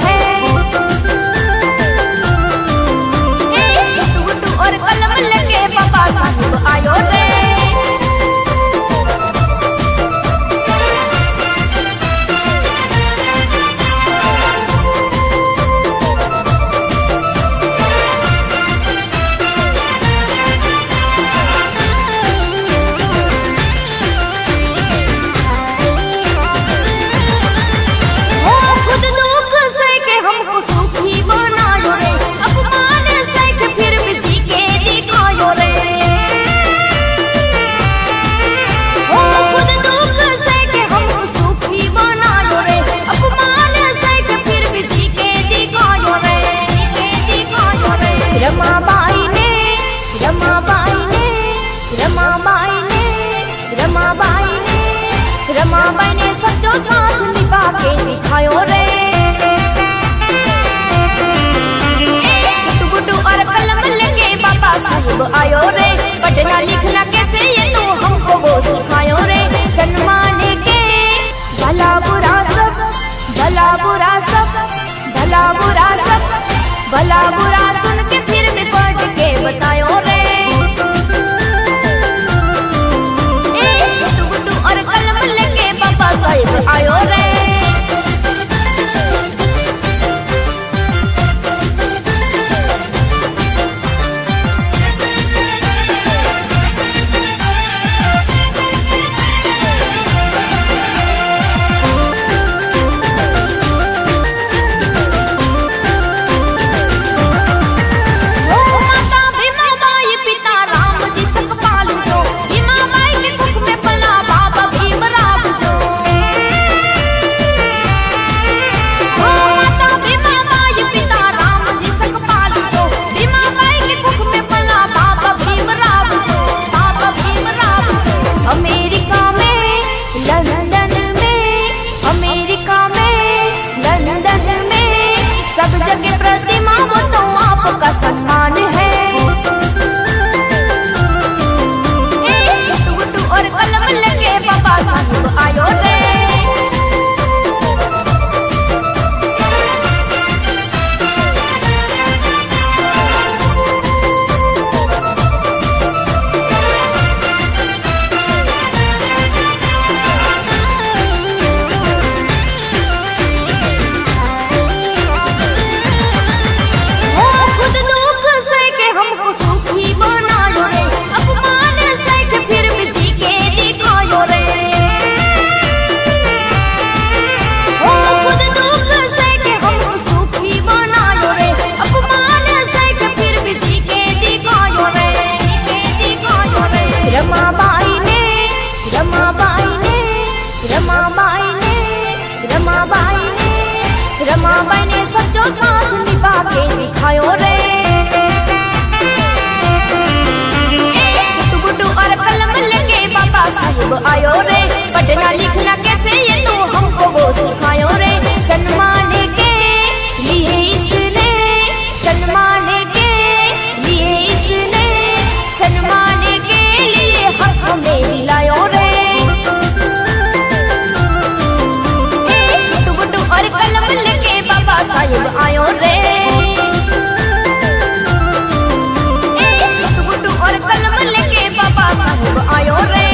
है। गुड्डू और कलम लेके बाबा साहब आयो रे। रमाबाई ने सच्चो साथ निभा के दिखायो रे। गुड्डू और कलम लेके बाबा साहब आयो रे। पढ़ना लिखना कैसे ये तो हमको वो सिखायो रे। सन्मान के भला बुरा सब, भला बुरा सब, भला बुरा सब, भला बुरा सुन के फिर भी पढ़ के बतायो रे। और कलम लेके बाबा साहब आयो रे। सम्मान है। गुड्डू और कलम लेके बाबा साहब आयो रे। रमाबाई ने सच्चो साथ निभा के दिखायो रे। गुड्डू और कलम लेके बाबा साहब आयो रे। पढ़ना लिखना कैसे ये तो हमको वो सिखायो रे। सन्मान के लिए इसने, सन्मान के लिए इसने, सन्मान के लिए हक हमें दिलायो रे। गुड्डू और कलम लेके बाबा साहब आयो रे। गुड्डू और कलम लेके बाबा साहब आयो रे।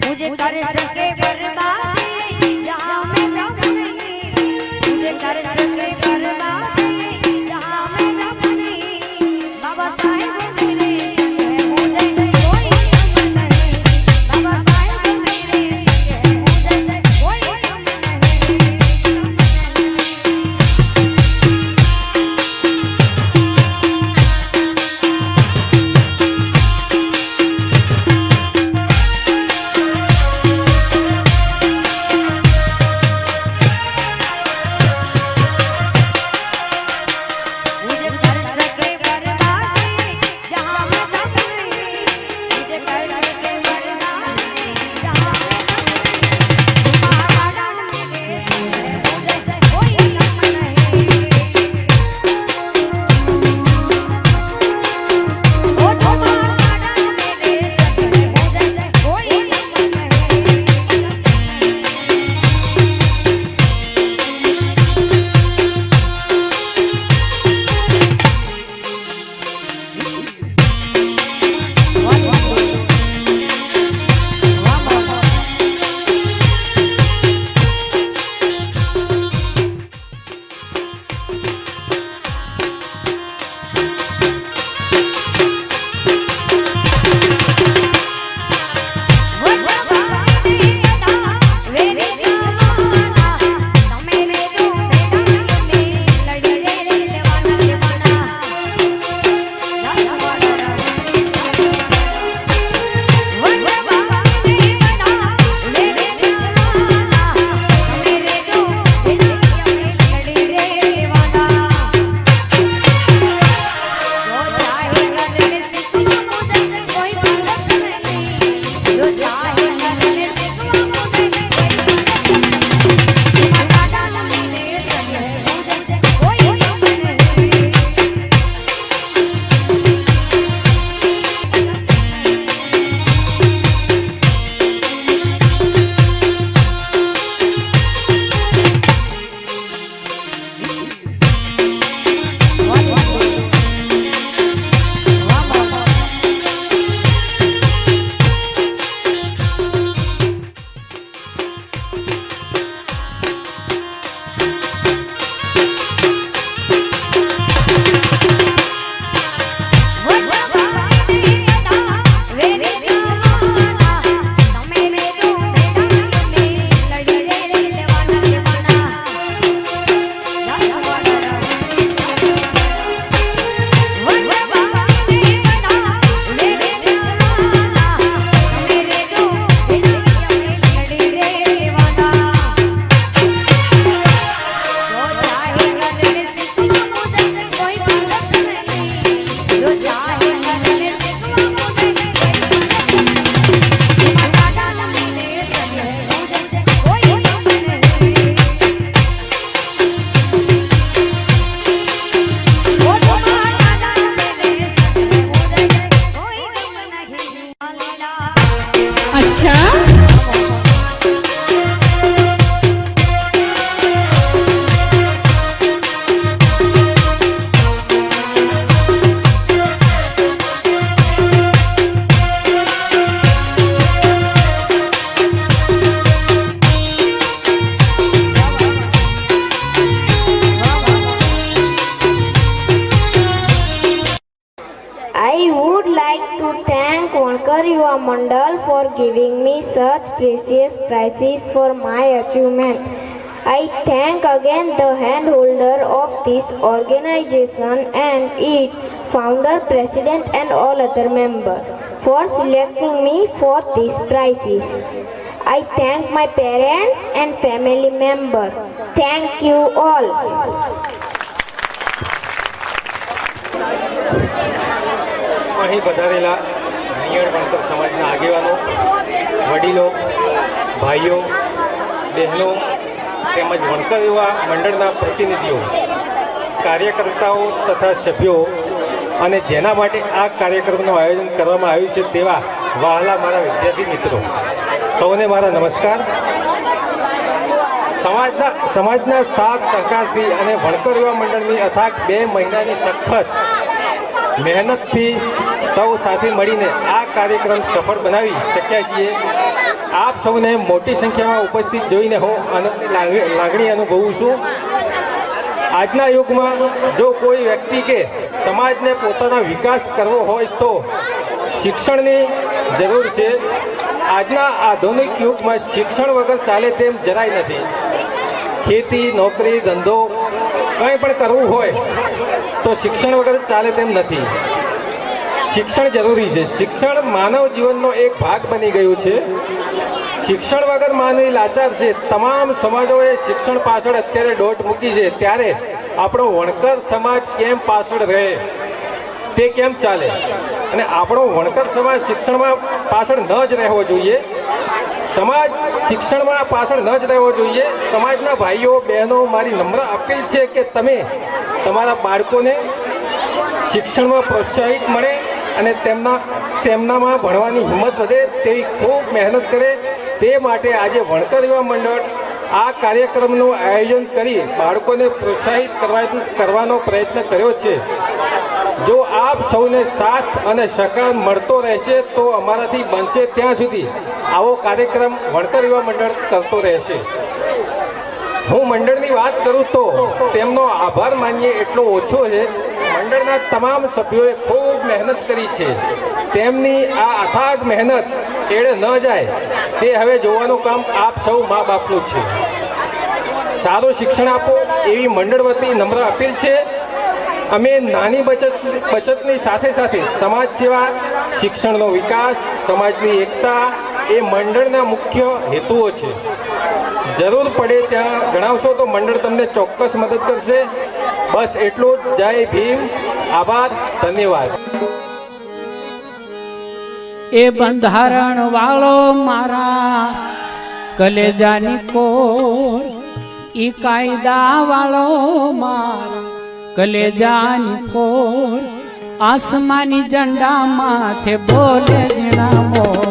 मुझे कर से बर्बादी जहाँ मैं दम नहीं, मुझे कर से बर्बादी जहाँ मैं दम नहीं। बाबा साहब अच्छा I would like to thank Vankar Yuva Mandal for giving me such precious prizes for my achievement. I thank again the handholder of this organization and its founder, president and all other members for selecting me for these prizes. I thank my parents and family members. Thank you all. અહીં પધારેલા નિયણ વણકર સમાજના આગેવાનો, વડીલો, ભાઈઓ, બહેનો તેમજ વણકર યુવા મંડળના પ્રતિનિધિઓ, કાર્યકર્તાઓ તથા સભ્યો અને જેના માટે આ કાર્યક્રમનું આયોજન કરવામાં આવ્યું છે તેવા વહાલા મારા વિદ્યાર્થી મિત્રો, સૌને મારા નમસ્કાર. સમાજના સાથ સહકારથી અને વણકર યુવા મંડળની અથાગ 2 મહિનાની સખત મહેનતથી સૌ સાથે મળીને આ કાર્યક્રમ સફળ બનાવી શક્યા છીએ. આપ સૌને મોટી સંખ્યામાં ઉપસ્થિત જોઈને હું આનંદની લાગણી અનુભવું છું. આજના યુગમાં જો કોઈ વ્યક્તિ કે સમાજને પોતાનો વિકાસ કરવો હોય તો શિક્ષણની જરૂર છે. આજના આધુનિક યુગમાં શિક્ષણ વગર ચાલે તેમ જરાય નથી. ખેતી, નોકરી, ધંધો કંઈ પણ કરવું હોય તો શિક્ષણ વગર ચાલે તેમ નથી. શિક્ષણ જરૂરી છે. શિક્ષણ માનવ જીવનનો એક ભાગ બની ગયું છે. શિક્ષણ વગર માનવી લાચાર છે. તમામ સમાજોએ શિક્ષણ પાછળ અત્યારે દોટ મૂકી છે, ત્યારે આપણો વણકર સમાજ કેમ પાછળ રહે, તે કેમ ચાલે? અને આપણો વણકર સમાજ શિક્ષણમાં પાછળ ન જ રહેવો જોઈએ. સમાજ શિક્ષણમાં પાછળ ન જ રહેવો જોઈએ. સમાજના ભાઈઓ બહેનો, મારી નમ્ર અપીલ છે કે તમે તમારા બાળકોને શિક્ષણમાં પ્રોત્સાહિત મળે અને તેમનામાં ભણવાની હિંમત વધે તેવી ખૂબ મહેનત કરે. તે માટે આજે વણકર યુવા મંડળ આ કાર્યક્રમનું આયોજન કરી બાળકોને પ્રોત્સાહિત કરવાનો પ્રયત્ન કર્યો છે. જો આપ સૌને સાથ અને સહકાર મળતો રહેશે તો અમારાથી બનશે ત્યાં સુધી આવો કાર્યક્રમ વણકર યુવા મંડળ કરતો રહેશે. હું મંડળની વાત કરું તો તેમનો આભાર માનીએ એટલો ઓછો છે. મંડળના તમામ સભ્યોએ ખૂબ મહેનત કરી છે. તેમની આ અથાગ મહેનત એળે ન જાય તે હવે જોવાનું કામ આપ સૌ મા બાપનું છે. સારું શિક્ષણ આપો એવી મંડળ વતી નમ્ર અપીલ છે. અમે નાની બચતની સાથે સાથે સમાજ સેવા, શિક્ષણનો વિકાસ, સમાજની એકતા એ મંડળના મુખ્ય હેતુઓ છે. જરૂર પડે ત્યાં જણાવશો તો મંડળ તમને ચોક્કસ મદદ કરશે. બસ એટલું જ. જય ભીમ. આભાર. ધન્યવાદ. એ બંધારણ વાળો મારા કલેજાની કોર, ઈ કાયદા વાળો મારા કલેજાની કોર, આસમાની ઝંડા માથે બોલે ઝીણા મોર,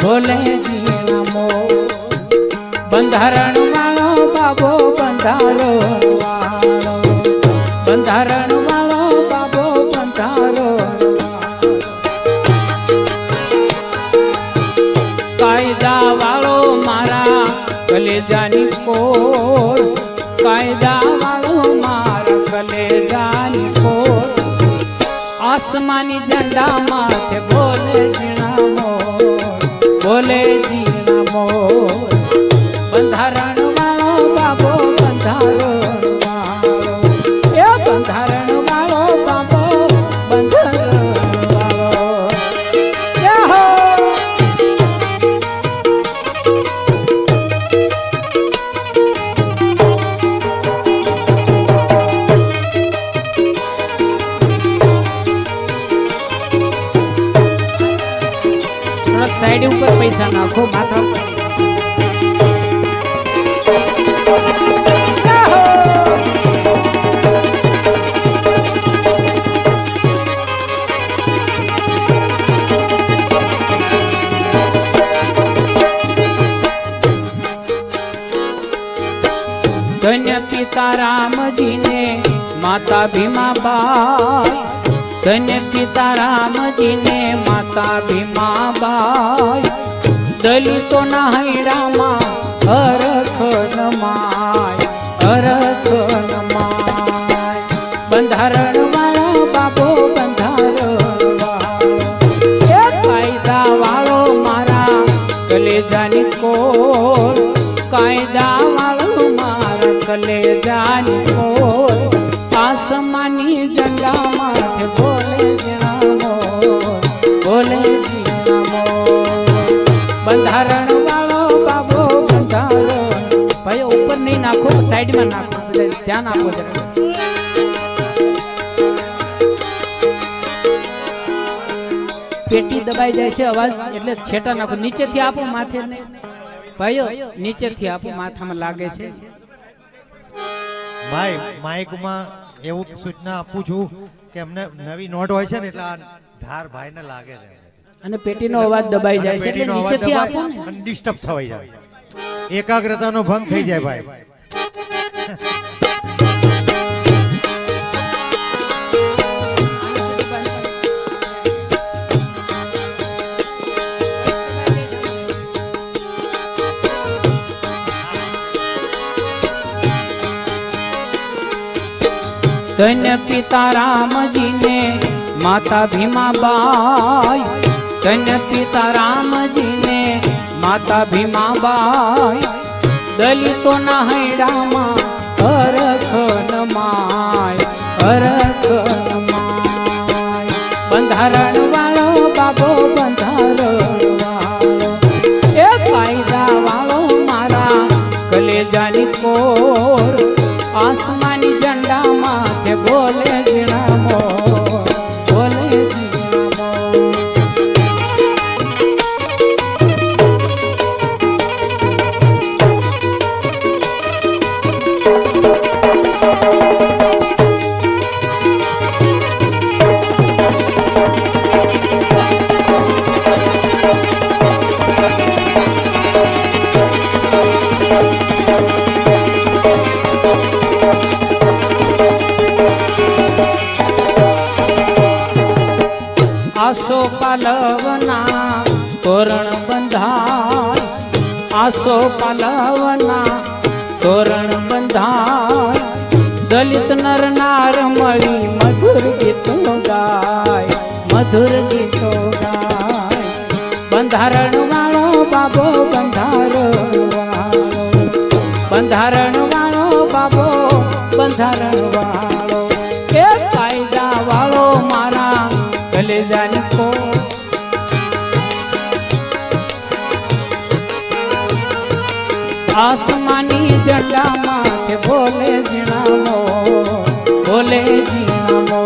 બોલે ઝીણા મોર. બંધારણ વાળો બાબો બંધારો વાળો, બંધારણ વાળો બાબો બંધારો. કાયદા વાળો મારા કલેજાની કોર, કાયદા વાળો મારા કલેજાની કોર, આસમાની ઝંડા માથે બોલે ઝીણા મોર, બોલે ઝીણા મોર. બંધારણ વાળો બાબો બંધારો વાળો, એ બંધારણ વાળો બાબો બંધારો વાળો. થોડાક સાઈડ ઉપર પૈસા નાખો માથા પર. પિતા રામજીને માતા ભીમાબાઈ ધન્ય પિતા રામજીને માતા ભીમાબાઈ દલિતોના હૈડામાં હરખ નમાય હરખ નમાય બંધારણ વાળો બાબો બંધારણ વાળો એ કાયદા વાળો મારા કલેજાની કોર કાયદા વાળો મારા કલેજાની કોર આસમાની ઝંડા માથે બોલે જીણામો બોલે જીણામો બંધારણ વાળો બાબો બંધારણ ભાઈ ઉપર નહીં નાખો સાઈડમાં નાખો બધા ધ્યાન આપો જરા પેટી દબાઈ જાય છે અવાજ એટલે છેટા નાખો નીચેથી આપો માથે નહીં ભાઈઓ નીચેથી આપો માથામાં લાગે છે ભાઈ માઇકમાં એવું સૂચના આપું છું કે અમને નવી નોટ હોય છે ને એટલે આ ધાર ભાઈને લાગે છે અને પેટીનો અવાજ દબાઈ જાય છે એટલે નીચેથી આપો ને ડિસ્ટર્બ થવાઈ જાય એકાગ્રતાનો ભંગ થઈ જાય ભાઈ ધન્ય પિતા રામજીને માતા ભીમાબાઈ ધન્ય પિતા રામજીને માતા ભીમાબાઈ દલિતોના હૈડામાં હરખ નમાય હરખ નમાય બંધારણ વાળો બાબો બંધારણ વાળો એ કાયદા વાળો મારા કલેજાની કોર આસમાની ઝંડા માથે બોલે જીણામો બોલે જીણામો આસો પાલવના તોરણ બંધાય આસો પાલવના તોરણ બંધાય દલિત નર નાર મળી મધુર ગીતો ગાય મધુર ગીતો ગાય બંધારણ વાળો બાબો બંધારણ વાળો બંધારણ વાળો બાબો બંધારણ વાળો એ કાયદા વાળો મારા કલેજાની કો આસમાની ઝંડા માથે બોલે જીણામો બોલે જીણામો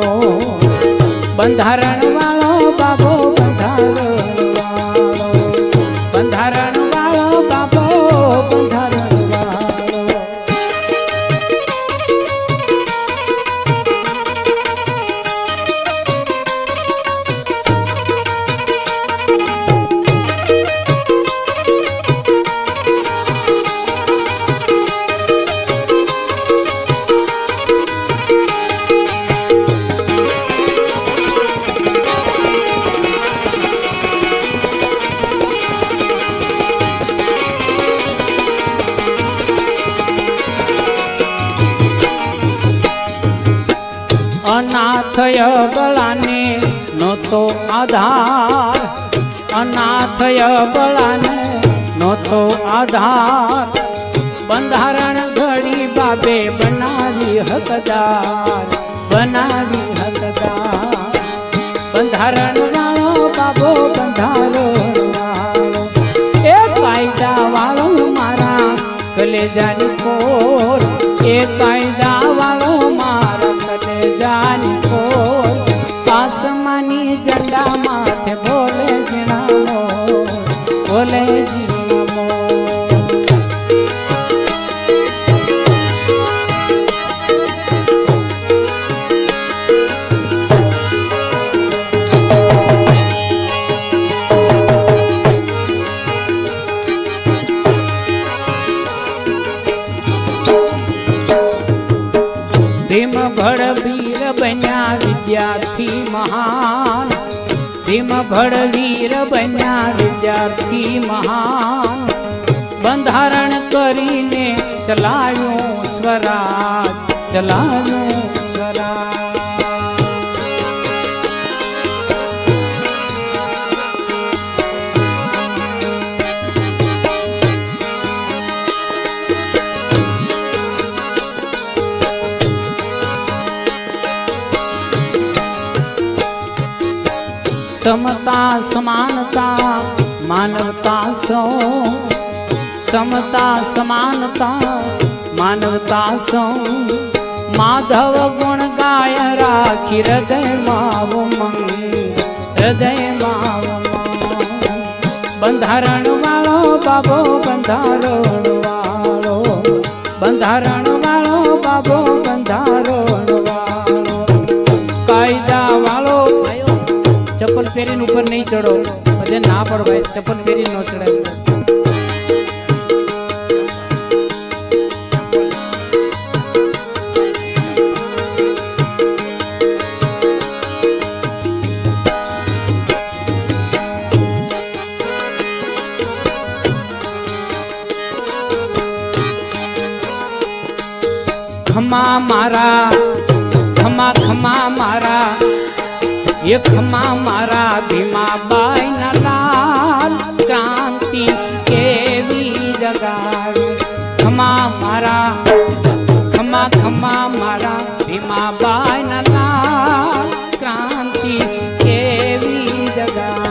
બંધારણ વાળો બાબો બંધારણ વાળો બંધારણ વાળો બાબો બંધારણ વાળો અનાથય બળાને નહોતો આધાર અનાથય બળાને નહોતો આધાર બંધારણ ઘડી બાબે બનાવી હકદાર બનાવી હકદાર બંધારણ વાળો બાબો બંધારણ વાળો એ કાયદા વાળો મારા કલેજાની કોર એ કાયદા વાળો મારા કલેજાની કોર આસમાની ઝંડા માથે બોલે જીણામો બોલે જીણામો ભીમ ભડવીર બન્યા વિદ્યાર્થી મહાન, ભીમ ભડવીર બન્યા વિદ્યાર્થી મહાન, બંધારણ કરીને ચલાવ્યું સ્વરાજ, ચલાવ્યું સ્વરાજ. समता समानता मानवता सौ, समता समानता मानवता सौ, माधव गुण गाय राखी हृदयમાં ઉમંગ, હૃદયમાં ઉમંગ. બંધારણ વાળો બાબો, બંધારણ વાળો, બંધારણ વાળો બાબો, બંધારણ વાળો, કાયદા વાળો. ચપ્પલ પહેરીને ઉપર નહીં ચડો, બધે ના પડો ભાઈ, ચપ્પલ પહેરી ન ચડાય. ખમા મારા, ખમા ખમા મારા, એ ખમા મારા ભીમાબાઈ ના લાલ, ક્રાંતિ કેવી જગાવી. ખમા મારા, ખમા ખમા મારા ભીમાબાઈ ના લાલ, ક્રાંતિ કેવી જગાવી.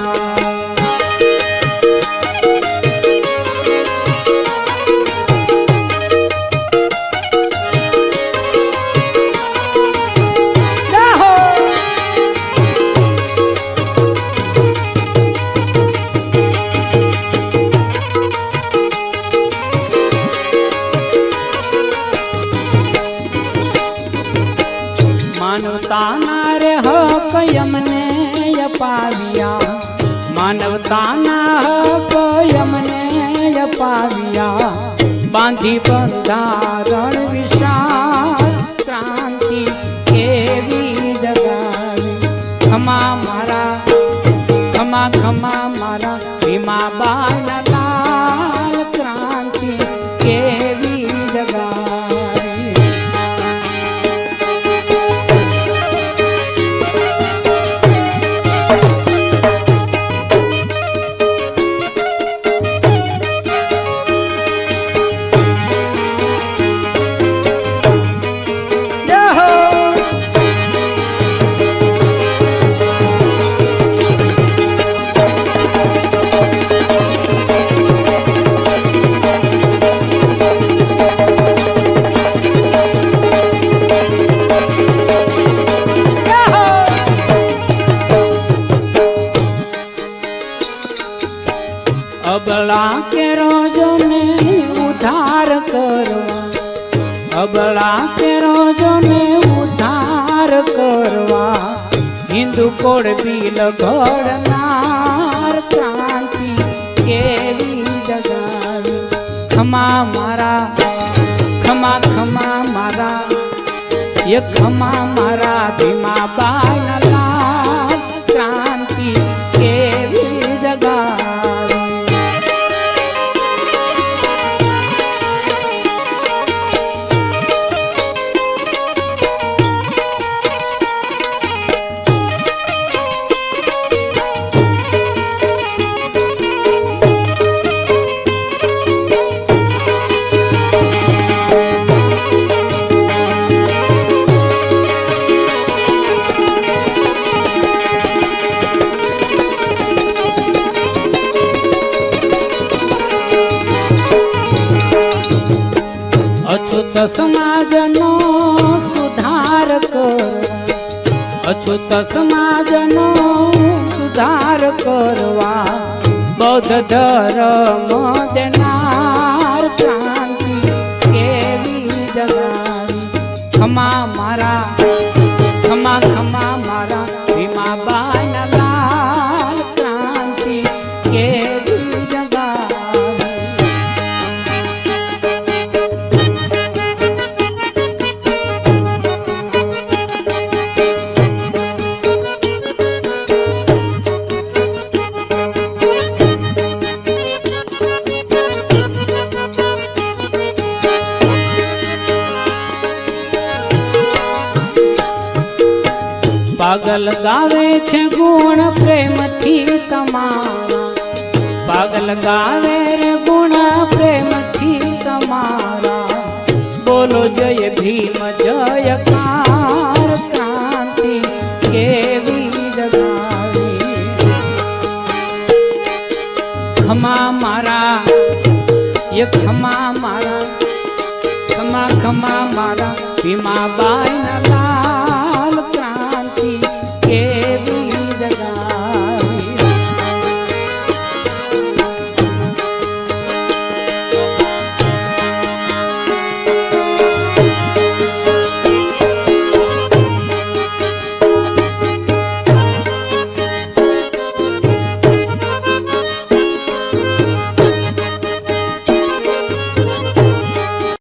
માનવતાના રે હક યમને અપાવ્યા, માનવતાના હક યમને અપાવ્યા, બાંધી બંધારણ વિશાળ, ક્રાંતિ કેવી જગાવી. ખમા મારા, ખમા ખમા મારા ભીમાબાઈ ના લાલ, ક્રાંતિ કેવી જગાવી. અબળા કે રોજોને ઉદ્ધાર કરવા, અબળા કે રોજોને ઉદ્ધાર કરવા, હિન્દુ કોડ બિલ ઘડનાર, ક્રાંતિ કેવી જગાવી. ખમા મારા, ખમા ખમા મારા, એ ખમા મારા ભીમાબાઈ ના લાલ, ક્રાંતિ કેવી જગાવી. અછૂત સમાજનો સુધાર કરવા, અછૂત સમાજનો સુધાર કરવા, બૌદ્ધ ધર્મ દેનાર, ક્રાંતિ કેવી જગાવી. ખમા મારા, ખમા ખમા મારા ભીમાબાઈ ના લાલ, ક્રાંતિ કેવી જગાવી. પાગલ ગાવે છે ગુણ પ્રેમથી તમારા, પાગલ ગાવે રે ગુણ પ્રેમથી તમારા, બોલો જય ભીમ જયકાર ક્રાંતિ કેવી જગાવી. ખમા મારા એ ખમા મારા, ખમા ખમા મારા ભીમાબાઈ ના